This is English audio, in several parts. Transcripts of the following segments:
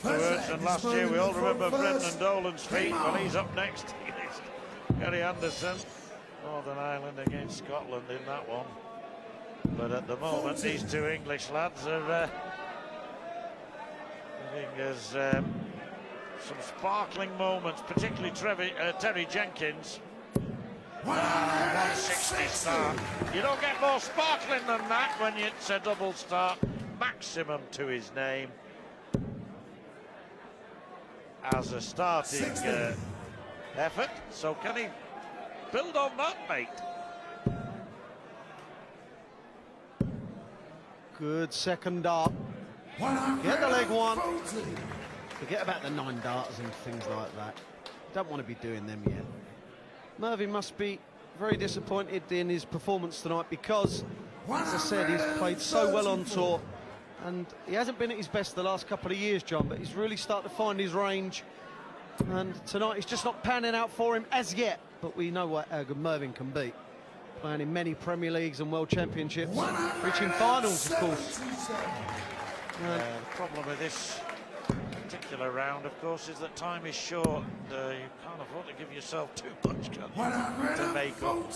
afterwards, and last year we all remember Brendan Dolan's feat. Well, he's up next. Gary Anderson, Northern Ireland against Scotland in that one. But at the moment, these two English lads are giving us some sparkling moments, particularly Terry Jenkins. 160 start. You don't get more sparkling than that when it's a double start. Maximum to his name as a starting effort. So can he build on that, mate? Good second dart. Get the leg one. Forget about the 9 darts and things like that. Don't want to be doing them yet. Mervyn must be very disappointed in his performance tonight because, as I said, he's played so well on tour and he hasn't been at his best the last couple of years, John, but he's really started to find his range, and tonight it's just not panning out for him as yet, but we know how good Mervyn can be. Playing in many Premier Leagues and World Championships, reaching finals, of course. The problem with this particular round, of course, is that time is short. You can't afford to give yourself too much, can you, to make up.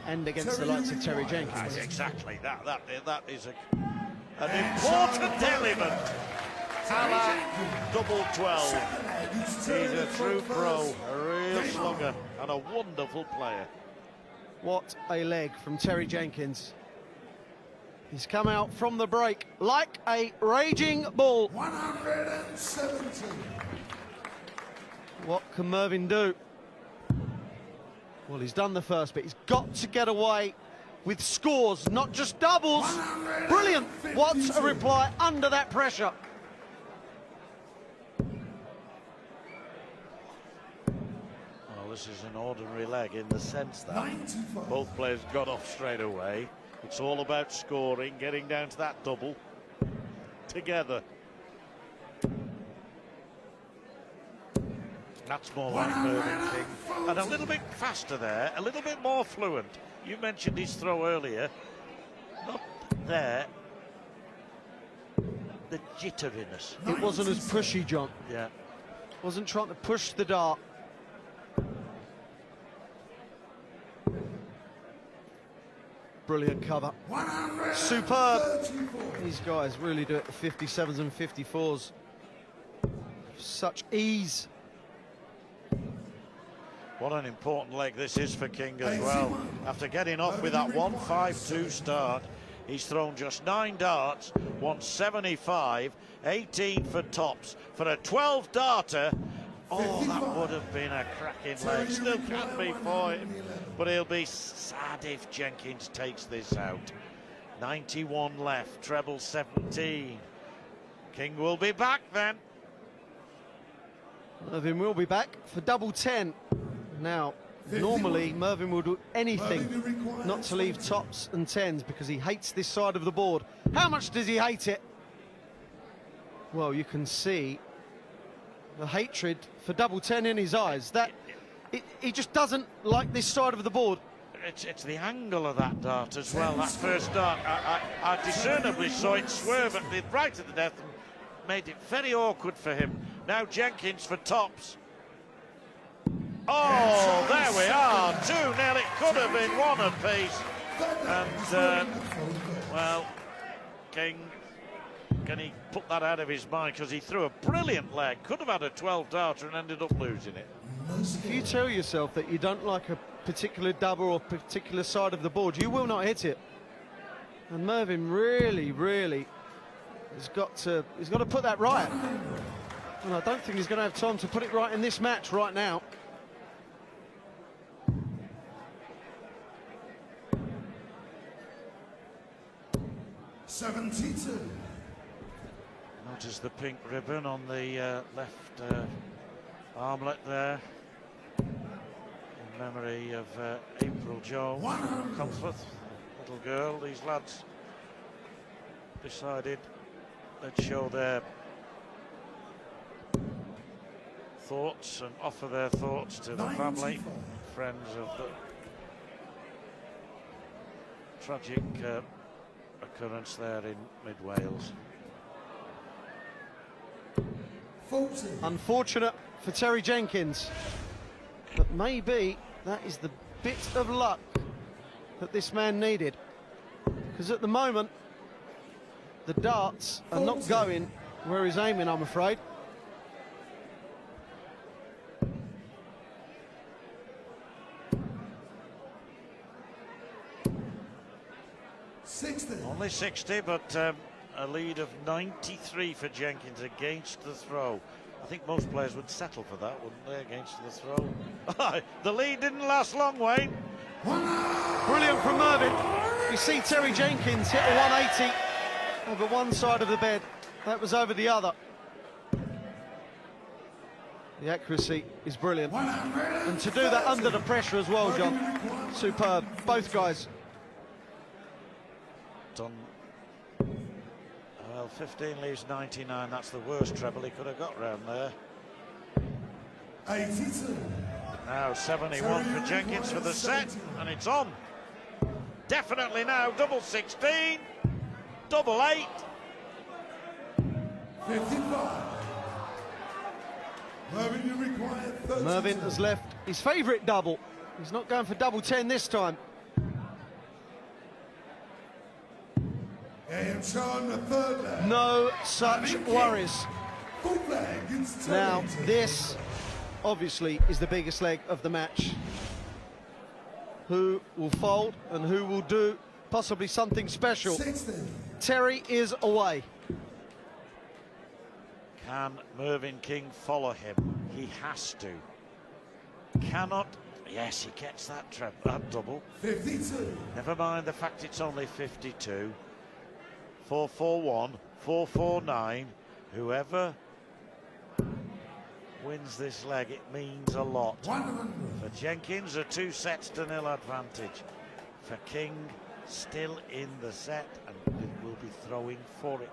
And against the likes of Terry Jenkins. Exactly, that is an important element. A la double 12. He's a true pro, a real slugger, and a wonderful player. What a leg from Terry Jenkins. He's come out from the break like a raging bull. 170. What can Mervyn do? Well, he's done the first bit. He's got to get away with scores, not just doubles. Brilliant. What a reply under that pressure. Well, this is an ordinary leg in the sense that both players got off straight away. It's all about scoring, getting down to that double together. That's more like Mervyn King. And a little bit faster there, a little bit more fluent. You mentioned his throw earlier. Not there. The jitteriness. It wasn't as pushy, John. Yeah. Wasn't trying to push the dart. Brilliant cover. Superb. These guys really do it, the 57s and 54s. Such ease. What an important leg this is for King as well. After getting off with that 1-5-2 start, he's thrown just 9 darts, 175, 18 for tops. For a 12-darter, oh, that would have been a cracking leg. Still can be for him, but he'll be sad if Jenkins takes this out. 91 left, treble 17. King will be back then. Mervyn will be back for double 10. Now, normally Mervyn will do anything not to leave tops and 10s because he hates this side of the board. How much does he hate it? Well, you can see the hatred for double 10 in his eyes. That he just doesn't like this side of the board. It's the angle of that dart as well, that first dart. I discernibly saw it swerve right at the death and made it very awkward for him. Now Jenkins for tops. Oh, there we are, 2-0. It could have been 1 apiece. And, well, King, can he put that out of his mind? Because he threw a brilliant leg. Could have had a 12-darter and ended up losing it. If you tell yourself that you don't like a particular double or particular side of the board, you will not hit it. And Mervyn really has got to put that right. And I don't think he's going to have time to put it right in this match right now. Notice the pink ribbon on the left armlet there, in memory of April Jones from Cumforth, little girl. These lads decided they'd show their thoughts and offer their thoughts to the family, friends of the tragic occurrence there in mid-Wales. 40. Unfortunate for Terry Jenkins, but maybe that is the bit of luck that this man needed, because at the moment the darts are not going where he's aiming, I'm afraid. Only 60, but a lead of 93 for Jenkins against the throw. I think most players would settle for that, wouldn't they, against the throw? The lead didn't last long, Wayne. Brilliant from Mervyn. You see Terry Jenkins hit a 180 over one side of the bed. That was over the other. The accuracy is brilliant. And to do that under the pressure as well, John, superb. Both guys. Done. Well, 15 leaves 99. That's the worst treble he could have got round there. 82. Now 71 for Jenkins for the set, and it's on. Definitely now, double 16, double 8. 55. Mervyn, you require 32. Mervyn has left his favourite double. He's not going for double 10 this time. AM showing the third leg. No such worries. Full leg against Now, Terry. this obviously is the biggest leg of the match. Who will fold and who will do possibly something special? 60. Terry is away. Can Mervyn King follow him? He has to. Cannot. Yes, he gets that double. 52. Never mind the fact it's only 52. 4-4-1, 4-4-9. Whoever wins this leg, it means a lot. 100. For Jenkins, a 2 sets to 0 advantage. For King, still in the set and will be throwing for it.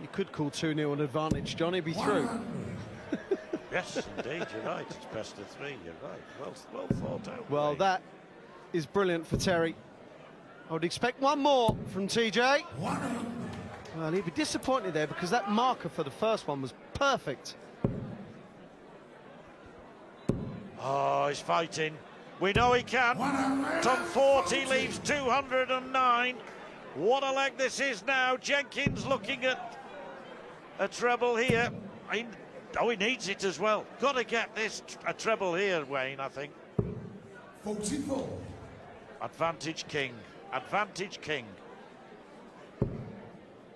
You could call 2-0 an advantage, John. He'd be through. Yes, indeed, you're right. It's best of 3, you're right. Well thought out. Well, Wayne. that is brilliant for Terry. I would expect one more from TJ. 100. Well, he'd be disappointed there because that marker for the first one was perfect. Oh, he's fighting. We know he can. Done 40, leaves 209. What a leg this is now. Jenkins looking at a treble here. He needs it as well. Got to get this a treble here, Wayne, I think. 44. Advantage King. Advantage King.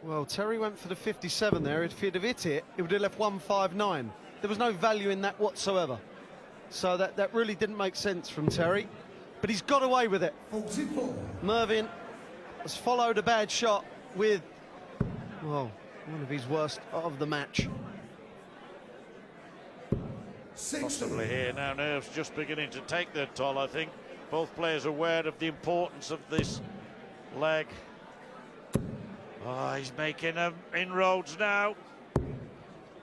Well, Terry went for the 57 there. If he'd have hit it, it would have left 159. There was no value in that whatsoever. So that really didn't make sense from Terry. But he's got away with it. 44. Mervyn has followed a bad shot with, well, one of his worst of the match. 60. Possibly here now. Nerves just beginning to take their toll, I think. Both players aware of the importance of this leg. Oh, he's making inroads now.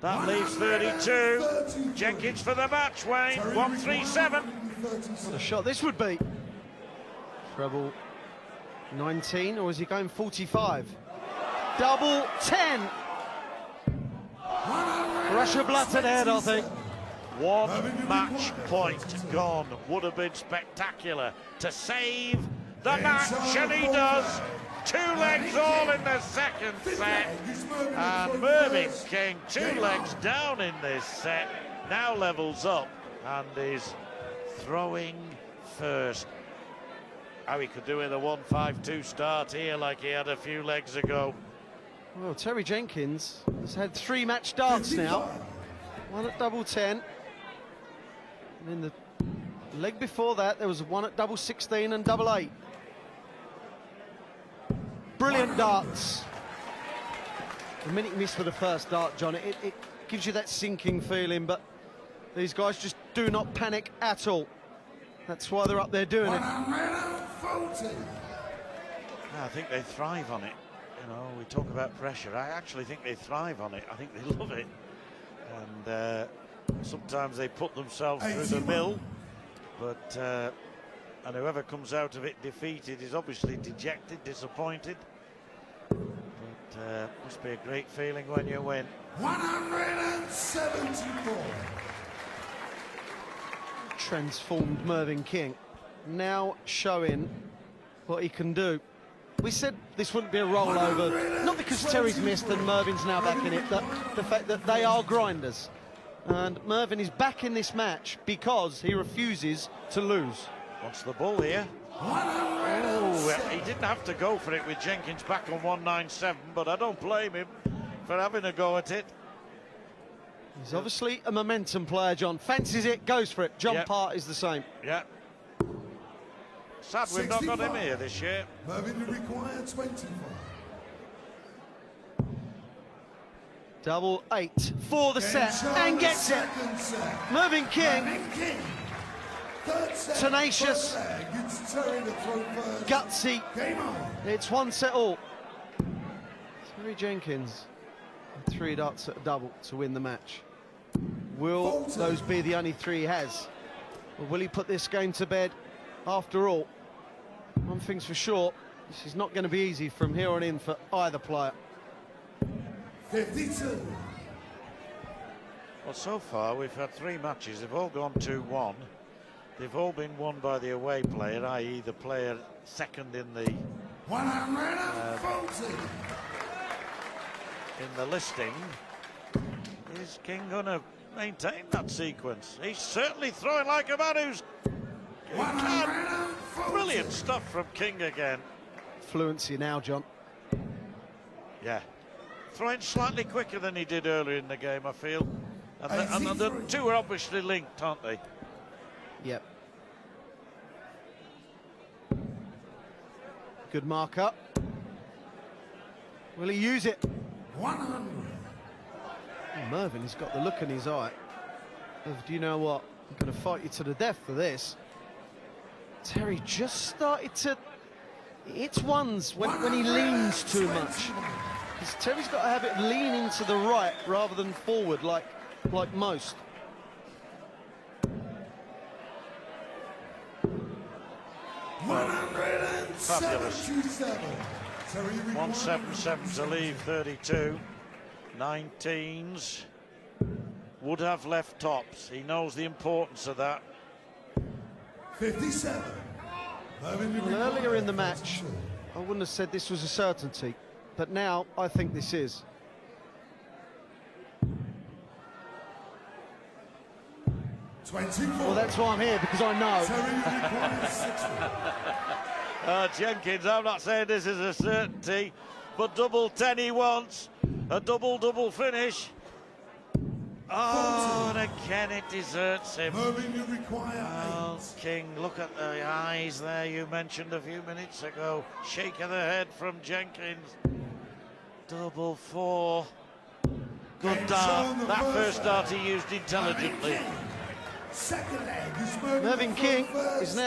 That leaves 32. Jenkins for the match, Wayne. 137. What a shot this would be. Treble 19, or is he going 45? Double 10. Russia bluttered head, I think. One match point gone. Would have been spectacular to save the match, and he does. 2 legs all in the second set, and Mervyn King 2 legs down in this set, now levels up and is throwing first. How he could do with a 1-5-2 start here like he had a few legs ago. Well, Terry Jenkins has had 3 match darts now. One at double 10. And in the leg before that, there was one at double 16 and double 8. Brilliant darts. The minute you miss for the first dart, John, it gives you that sinking feeling, but these guys just do not panic at all. That's why they're up there doing it. I think they thrive on it. You know, we talk about pressure. I actually think they thrive on it. I think they love it. And sometimes they put themselves through the mill, but and whoever comes out of it defeated is obviously dejected, disappointed. Must be a great feeling when you win. 174. Transformed Mervyn King, now showing what he can do. We said this wouldn't be a rollover, not because Terry's missed and Mervyn's now back in it, but the fact that they are grinders. And Mervyn is back in this match because he refuses to lose. Wants the ball here. Oh, he didn't have to go for it with Jenkins back on 197, but I don't blame him for having a go at it. He's obviously a momentum player, John. Fancies it, goes for it. John Yep. Part is the same. Yeah. Sad we've not got him 65. here this year. Mervyn, you require 25. Double 8 for the set and gets it. Second set. Mervyn King, Mervyn King. Third set. Tenacious. First leg. It's Terry to throw first. gutsy. Game on. It's one set all. Terry Jenkins, 3 darts at a double to win the match. Will those be the only 3 he has? Or will he put this game to bed? After all, one thing's for sure, this is not going to be easy from here on in for either player. 52. Well, so far we've had 3 matches. They've all gone 2-1. They've all been won by the away player, i.e. the player second in the 140. listing. Is King going to maintain that sequence? He's certainly throwing like a man who's... Brilliant stuff from King again. Fluency now, John. Yeah. Throwing slightly quicker than he did earlier in the game, I feel. And the 2 are obviously linked, aren't they? Yep. Good mark up. Will he use it? 100. Oh, Mervyn, he's got the look in his eye of, do you know what? I'm going to fight you to the death for this. Terry just started to... It's ones when he leans too much. Because Terry's got a habit of leaning to the right rather than forward like most. Fabulous. 177. 177 to leave 32. 19s. Would have left tops. He knows the importance of that. 57. Well, earlier in the match, I wouldn't have said this was a certainty, but now I think this is. Well, that's why I'm here, because I know. Jenkins, I'm not saying this is a certainty, but double 10 he wants. A double finish. Oh, and again it deserts him. Mervyn, you require Oh, King, look at the eyes there you mentioned a few minutes ago. Shake of the head from Jenkins. Double 4. Good dart. That first dart he used intelligently. Second leg is Mervyn King is now